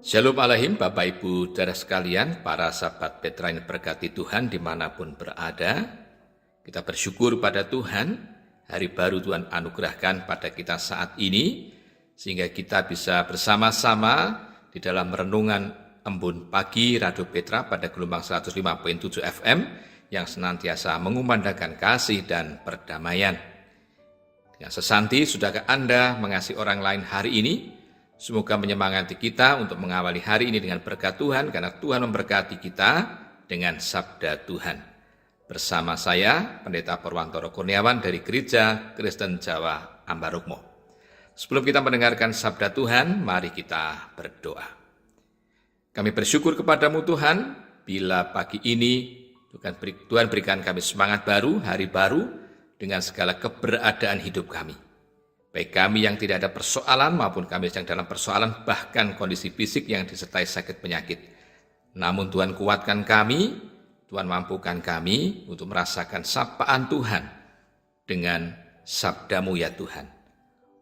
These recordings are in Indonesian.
Shalom Alaihim, Bapak Ibu Saudara sekalian, para sahabat Petra yang berkati Tuhan dimanapun berada. Kita bersyukur pada Tuhan, hari baru Tuhan anugerahkan pada kita saat ini, sehingga kita bisa bersama-sama di dalam renungan embun pagi Radio Petra pada gelombang 105.7 FM yang senantiasa mengumandangkan kasih dan perdamaian. Dengan sesanti, sudahkah Anda mengasihi orang lain hari ini? Semoga menyemangati kita untuk mengawali hari ini dengan berkat Tuhan, karena Tuhan memberkati kita dengan sabda Tuhan. Bersama saya, Pendeta Purwantoro Kurniawan dari Gereja Kristen Jawa Ambarukmo. Sebelum kita mendengarkan sabda Tuhan, mari kita berdoa. Kami bersyukur kepadamu Tuhan, bila pagi ini Tuhan berikan kami semangat baru, hari baru, dengan segala keberadaan hidup kami. Baik kami yang tidak ada persoalan maupun kami yang dalam persoalan, bahkan kondisi fisik yang disertai sakit penyakit. Namun Tuhan kuatkan kami, Tuhan mampukan kami untuk merasakan sapaan Tuhan dengan sabdamu ya Tuhan.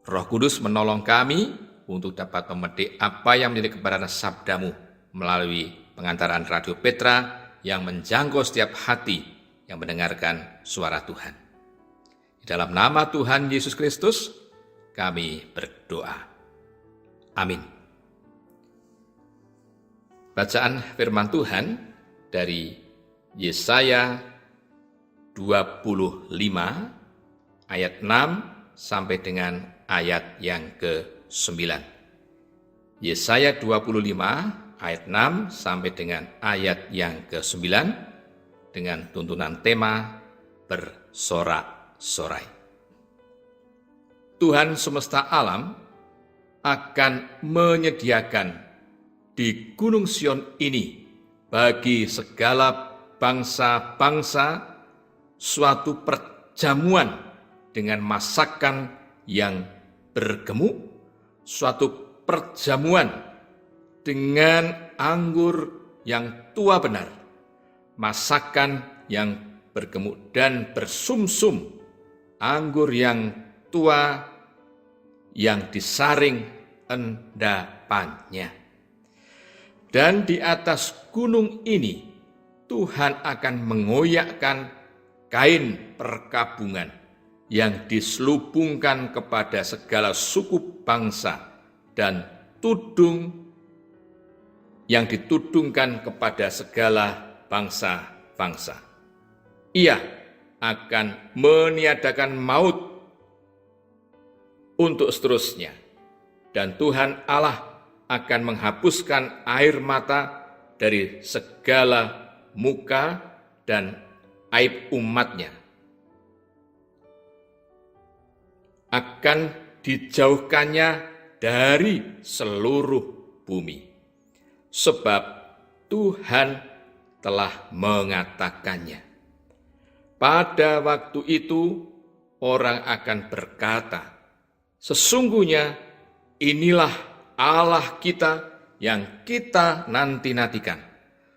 Roh Kudus menolong kami untuk dapat memetik apa yang menjadi kebenaran sabdamu melalui pengantaran Radio Petra yang menjangkau setiap hati yang mendengarkan suara Tuhan. Di dalam nama Tuhan Yesus Kristus, kami berdoa. Amin. Bacaan firman Tuhan dari Yesaya 25 ayat 6 sampai dengan ayat yang ke-9. Yesaya 25 ayat 6 sampai dengan ayat yang ke-9 dengan tuntunan tema bersorak-sorai. Tuhan semesta alam akan menyediakan di Gunung Sion ini bagi segala bangsa-bangsa suatu perjamuan dengan masakan yang bergemuk, suatu perjamuan dengan anggur yang tua benar, masakan yang bergemuk dan bersumsum, anggur yang tua yang disaring endapannya. Dan di atas gunung ini Tuhan akan mengoyakkan kain perkabungan yang diselubungkan kepada segala suku bangsa dan tudung yang ditudungkan kepada segala bangsa-bangsa. Ia akan meniadakan maut untuk seterusnya, dan Tuhan Allah akan menghapuskan air mata dari segala muka dan aib umatnya. Akan dijauhkannya dari seluruh bumi, sebab Tuhan telah mengatakannya. Pada waktu itu orang akan berkata, sesungguhnya inilah Allah kita yang kita nanti-nantikan,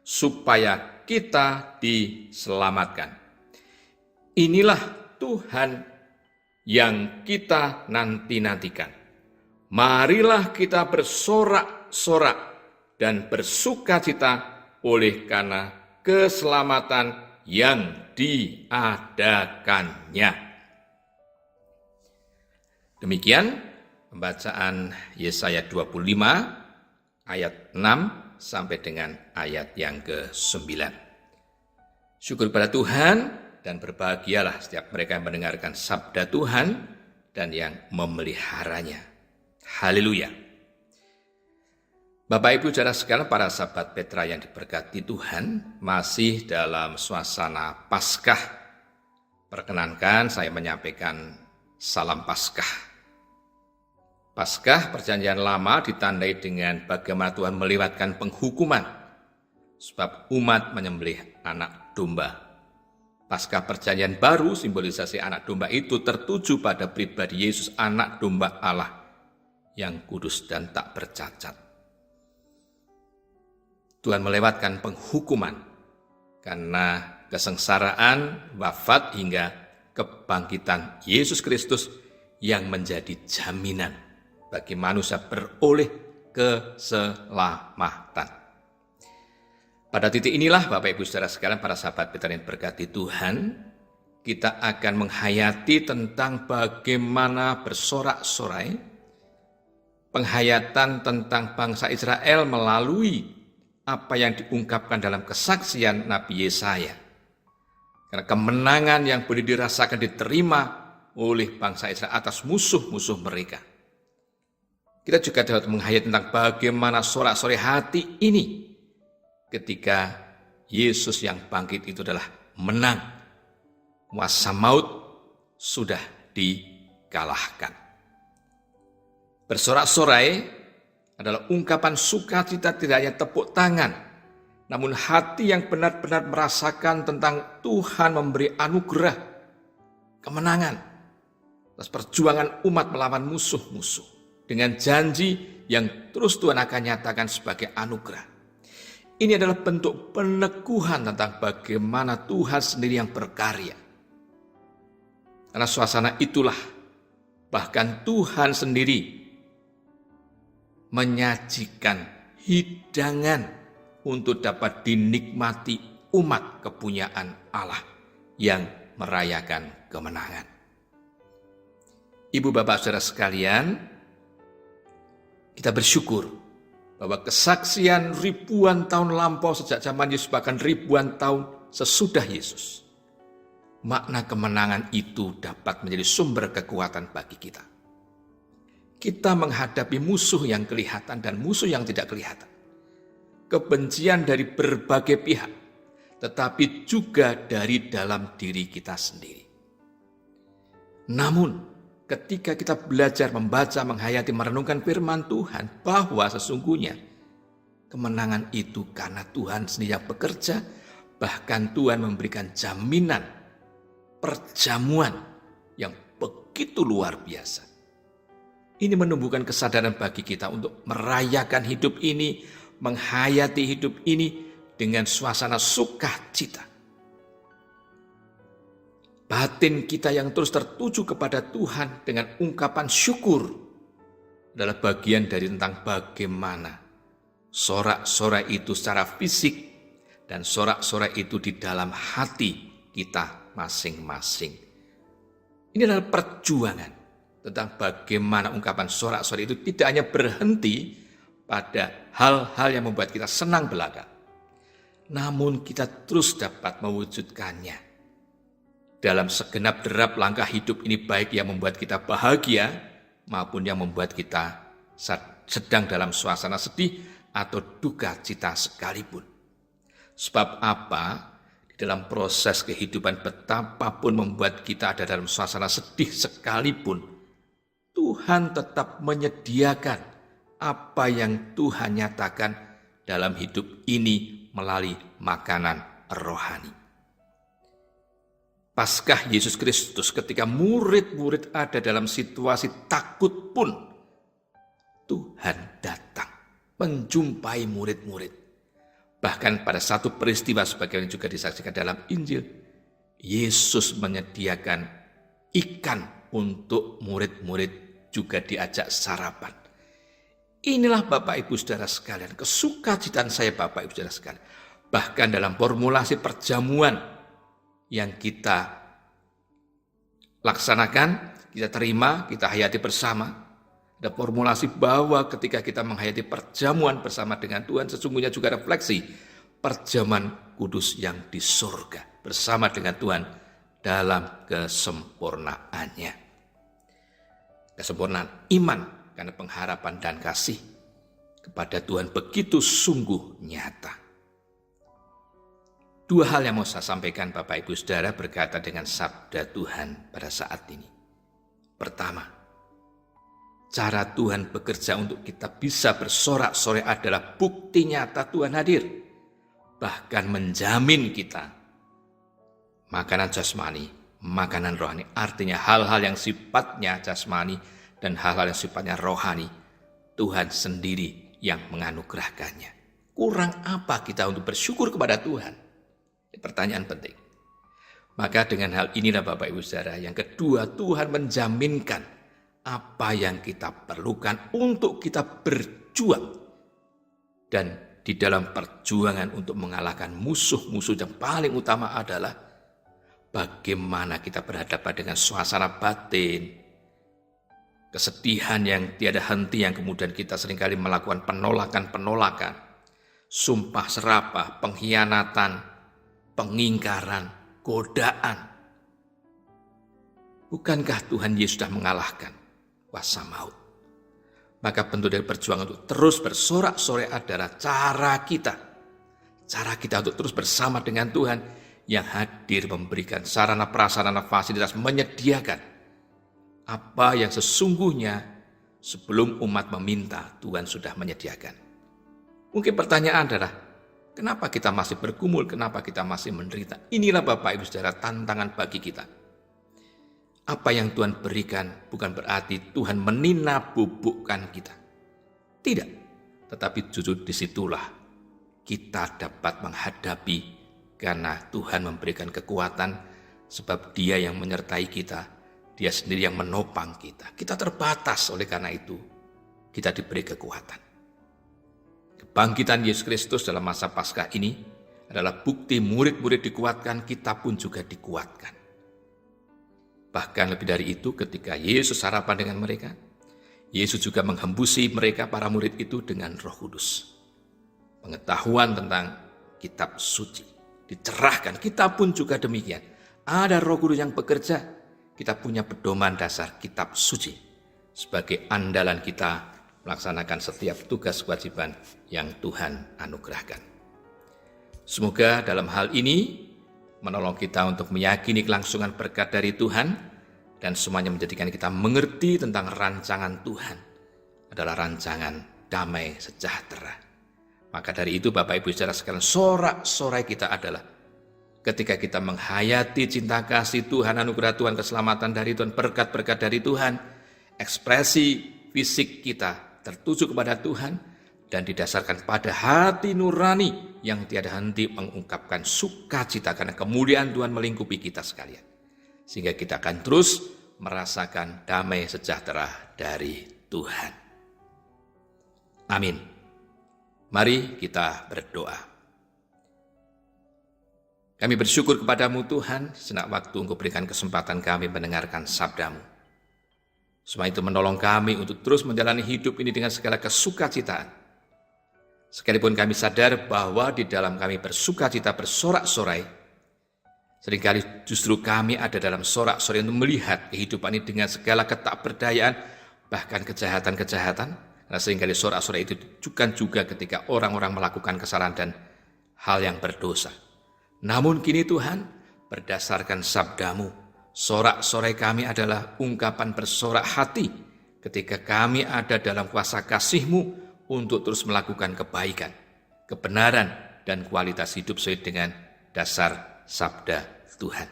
supaya kita diselamatkan. Inilah Tuhan yang kita nanti-nantikan. Marilah kita bersorak-sorak dan bersukacita oleh karena keselamatan yang diadakannya. Demikian pembacaan Yesaya 25 ayat 6 sampai dengan ayat yang ke-9. Syukur pada Tuhan dan berbahagialah setiap mereka yang mendengarkan sabda Tuhan dan yang memeliharanya. Haleluya. Bapak Ibu saudara sekalian, para sahabat Petra yang diberkati Tuhan, masih dalam suasana Paskah. Perkenankan saya menyampaikan salam Paskah. Paskah Perjanjian Lama ditandai dengan bagaimana Tuhan melewatkan penghukuman sebab umat menyembelih anak domba. Paskah Perjanjian Baru, simbolisasi anak domba itu tertuju pada pribadi Yesus, anak domba Allah yang kudus dan tak bercacat. Tuhan melewatkan penghukuman karena kesengsaraan, wafat hingga kebangkitan Yesus Kristus yang menjadi jaminan bagi manusia beroleh keselamatan. Pada titik inilah Bapak Ibu Saudara sekalian, para sahabat Petra yang berkati Tuhan, kita akan menghayati tentang bagaimana bersorak-sorai, penghayatan tentang bangsa Israel melalui apa yang diungkapkan dalam kesaksian Nabi Yesaya. Karena kemenangan yang boleh dirasakan diterima oleh bangsa Israel atas musuh-musuh mereka. Kita juga dapat menghayati tentang bagaimana sorak-sorai hati ini ketika Yesus yang bangkit itu adalah menang. Kuasa maut sudah dikalahkan. Bersorak-sorai adalah ungkapan sukacita, tidak hanya tepuk tangan, namun hati yang benar-benar merasakan tentang Tuhan memberi anugerah, kemenangan atas perjuangan umat melawan musuh-musuh, dengan janji yang terus Tuhan akan nyatakan sebagai anugerah. Ini adalah bentuk peneguhan tentang bagaimana Tuhan sendiri yang berkarya. Karena suasana itulah bahkan Tuhan sendiri menyajikan hidangan untuk dapat dinikmati umat kepunyaan Allah yang merayakan kemenangan. Ibu bapak saudara sekalian, kita bersyukur bahwa kesaksian ribuan tahun lampau sejak zaman Yesus, bahkan ribuan tahun sesudah Yesus, makna kemenangan itu dapat menjadi sumber kekuatan bagi kita. Kita menghadapi musuh yang kelihatan dan musuh yang tidak kelihatan. Kebencian dari berbagai pihak, tetapi juga dari dalam diri kita sendiri. Namun, ketika kita belajar membaca, menghayati, merenungkan firman Tuhan, bahwa sesungguhnya kemenangan itu karena Tuhan sendiri yang bekerja, bahkan Tuhan memberikan jaminan perjamuan yang begitu luar biasa. Ini menumbuhkan kesadaran bagi kita untuk merayakan hidup ini, menghayati hidup ini dengan suasana sukacita. Batin kita yang terus tertuju kepada Tuhan dengan ungkapan syukur adalah bagian dari tentang bagaimana sorak-sorai itu secara fisik dan sorak-sorai itu di dalam hati kita masing-masing. Ini adalah perjuangan tentang bagaimana ungkapan sorak-sorai itu tidak hanya berhenti pada hal-hal yang membuat kita senang belaka, namun kita terus dapat mewujudkannya dalam segenap derap langkah hidup ini, baik yang membuat kita bahagia maupun yang membuat kita sedang dalam suasana sedih atau duka cita sekalipun. Sebab apa? Di dalam proses kehidupan betapapun membuat kita ada dalam suasana sedih sekalipun, Tuhan tetap menyediakan apa yang Tuhan nyatakan dalam hidup ini melalui makanan rohani. Paskah Yesus Kristus, ketika murid-murid ada dalam situasi takut pun, Tuhan datang menjumpai murid-murid. Bahkan pada satu peristiwa sebagaimana juga disaksikan dalam Injil, Yesus menyediakan ikan untuk murid-murid juga diajak sarapan. Inilah Bapak Ibu Saudara sekalian, kesukacitaan saya Bapak Ibu Saudara sekalian. Bahkan dalam formulasi perjamuan yang kita laksanakan, kita terima, kita hayati bersama. Ada formulasi bahwa ketika kita menghayati perjamuan bersama dengan Tuhan, sesungguhnya juga refleksi perjamuan kudus yang di surga bersama dengan Tuhan dalam kesempurnaannya. Kesempurnaan iman karena pengharapan dan kasih kepada Tuhan begitu sungguh nyata. Dua hal yang mau saya sampaikan Bapak Ibu Saudara berkaitan dengan sabda Tuhan pada saat ini. Pertama, cara Tuhan bekerja untuk kita bisa bersorak-sorai adalah bukti nyata Tuhan hadir. Bahkan menjamin kita makanan jasmani, makanan rohani. Artinya hal-hal yang sifatnya jasmani dan hal-hal yang sifatnya rohani, Tuhan sendiri yang menganugerahkannya. Kurang apa kita untuk bersyukur kepada Tuhan? Pertanyaan penting. Maka dengan hal inilah Bapak Ibu Saudara, yang kedua, Tuhan menjaminkan apa yang kita perlukan untuk kita berjuang. Dan di dalam perjuangan untuk mengalahkan musuh-musuh yang paling utama adalah bagaimana kita berhadapan dengan suasana batin, kesedihan yang tiada henti yang kemudian kita seringkali melakukan penolakan-penolakan, sumpah serapah, pengkhianatan, pengingkaran, godaan. Bukankah Tuhan Yesus sudah mengalahkan kuasa maut? Maka bentuk dari perjuangan untuk terus bersorak-sorai adalah cara kita untuk terus bersama dengan Tuhan yang hadir memberikan sarana prasarana fasilitas, menyediakan apa yang sesungguhnya sebelum umat meminta Tuhan sudah menyediakan. Mungkin pertanyaan adalah, kenapa kita masih bergumul, kenapa kita masih menderita? Inilah Bapak Ibu Saudara tantangan bagi kita. Apa yang Tuhan berikan bukan berarti Tuhan menina-bubukkan kita. Tidak, tetapi justru disitulah kita dapat menghadapi karena Tuhan memberikan kekuatan sebab Dia yang menyertai kita, Dia sendiri yang menopang kita. Kita terbatas oleh karena itu kita diberi kekuatan. Kebangkitan Yesus Kristus dalam masa Paskah ini adalah bukti murid-murid dikuatkan, kita pun juga dikuatkan. Bahkan lebih dari itu, ketika Yesus sarapan dengan mereka, Yesus juga menghembusi mereka para murid itu dengan Roh Kudus. Pengetahuan tentang kitab suci dicerahkan, kita pun juga demikian. Ada Roh Kudus yang bekerja, kita punya pedoman dasar kitab suci sebagai andalan kita melaksanakan setiap tugas kewajiban yang Tuhan anugerahkan. Semoga dalam hal ini menolong kita untuk meyakini kelangsungan berkat dari Tuhan dan semuanya menjadikan kita mengerti tentang rancangan Tuhan adalah rancangan damai sejahtera. Maka dari itu Bapak Ibu Saudara sekalian, sorak-sorai kita adalah ketika kita menghayati cinta kasih Tuhan, anugerah Tuhan, keselamatan dari Tuhan, berkat-berkat dari Tuhan, ekspresi fisik kita tertuju kepada Tuhan, dan didasarkan pada hati nurani yang tiada henti mengungkapkan sukacita karena kemuliaan Tuhan melingkupi kita sekalian. Sehingga kita akan terus merasakan damai sejahtera dari Tuhan. Amin. Mari kita berdoa. Kami bersyukur kepadamu Tuhan, senak waktu Engkau berikan kesempatan kami mendengarkan sabdamu. Semua itu menolong kami untuk terus menjalani hidup ini dengan segala kesukacitaan. Sekalipun kami sadar bahwa di dalam kami bersukacita bersorak-sorai, seringkali justru kami ada dalam sorak-sorai untuk melihat kehidupan ini dengan segala ketakberdayaan, bahkan kejahatan-kejahatan. Karena seringkali sorak-sorai itu ditujukan juga ketika orang-orang melakukan kesalahan dan hal yang berdosa. Namun kini Tuhan, berdasarkan sabdamu, sorak-sorai kami adalah ungkapan bersorak hati ketika kami ada dalam kuasa kasih-Mu untuk terus melakukan kebaikan, kebenaran, dan kualitas hidup sesuai dengan dasar sabda Tuhan.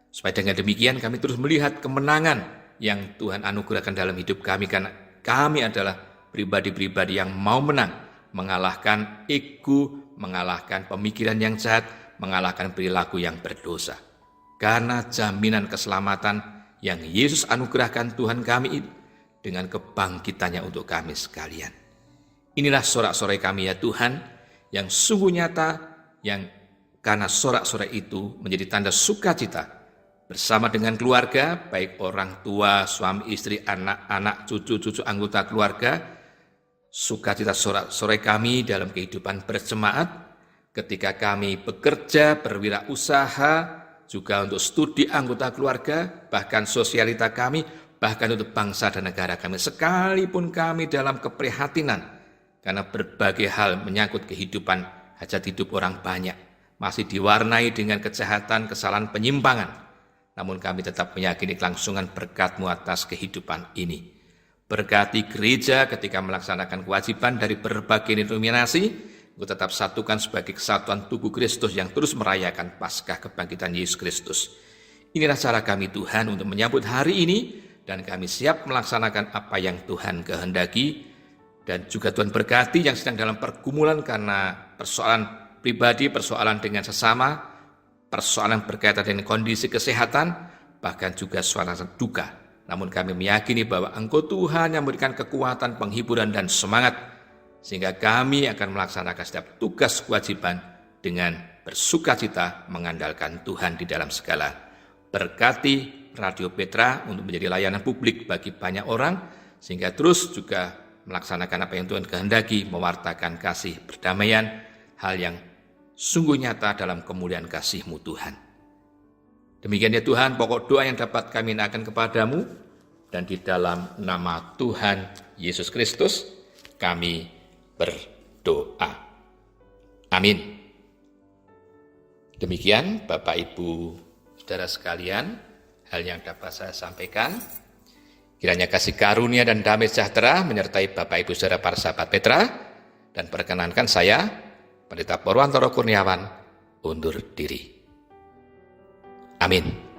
Supaya dengan demikian kami terus melihat kemenangan yang Tuhan anugerahkan dalam hidup kami, karena kami adalah pribadi-pribadi yang mau menang, mengalahkan ego, mengalahkan pemikiran yang jahat, mengalahkan perilaku yang berdosa. Karena jaminan keselamatan yang Yesus anugerahkan Tuhan kami itu dengan kebangkitannya untuk kami sekalian. Inilah sorak-sorai kami ya Tuhan, yang sungguh nyata, yang karena sorak-sorai itu menjadi tanda sukacita bersama dengan keluarga, baik orang tua, suami, istri, anak-anak, cucu-cucu anggota keluarga. Sukacita sorak-sorai kami dalam kehidupan berjemaat, ketika kami bekerja, berwirausaha, juga untuk studi anggota keluarga, bahkan sosialita kami, bahkan untuk bangsa dan negara kami. Sekalipun kami dalam keprihatinan, karena berbagai hal menyangkut kehidupan hajat hidup orang banyak, masih diwarnai dengan kejahatan, kesalahan, penyimpangan. Namun kami tetap meyakini kelangsungan berkat-Mu atas kehidupan ini. Berkati gereja ketika melaksanakan kewajiban dari berbagai denominasi, Engkau tetap satukan sebagai kesatuan tubuh Kristus yang terus merayakan Paskah kebangkitan Yesus Kristus. Inilah cara kami Tuhan untuk menyambut hari ini, dan kami siap melaksanakan apa yang Tuhan kehendaki. Dan juga Tuhan berkati yang sedang dalam pergumulan karena persoalan pribadi, persoalan dengan sesama, persoalan berkaitan dengan kondisi kesehatan, bahkan juga suasana duka. Namun kami meyakini bahwa Engkau Tuhan yang memberikan kekuatan, penghiburan, dan semangat sehingga kami akan melaksanakan setiap tugas kewajiban dengan bersukacita mengandalkan Tuhan di dalam segala. Berkati Radio Petra untuk menjadi layanan publik bagi banyak orang, sehingga terus juga melaksanakan apa yang Tuhan kehendaki, mewartakan kasih perdamaian, hal yang sungguh nyata dalam kemuliaan kasih-Mu Tuhan. Demikian ya Tuhan, pokok doa yang dapat kami naikkan kepadamu, dan di dalam nama Tuhan Yesus Kristus kami berdoa. Amin. Demikian Bapak Ibu Saudara sekalian, hal yang dapat saya sampaikan. Kiranya kasih karunia dan damai sejahtera menyertai Bapak Ibu Saudara para sahabat Petra, dan perkenankan saya, Pendeta Purwantoro Kurniawan, undur diri. Amin.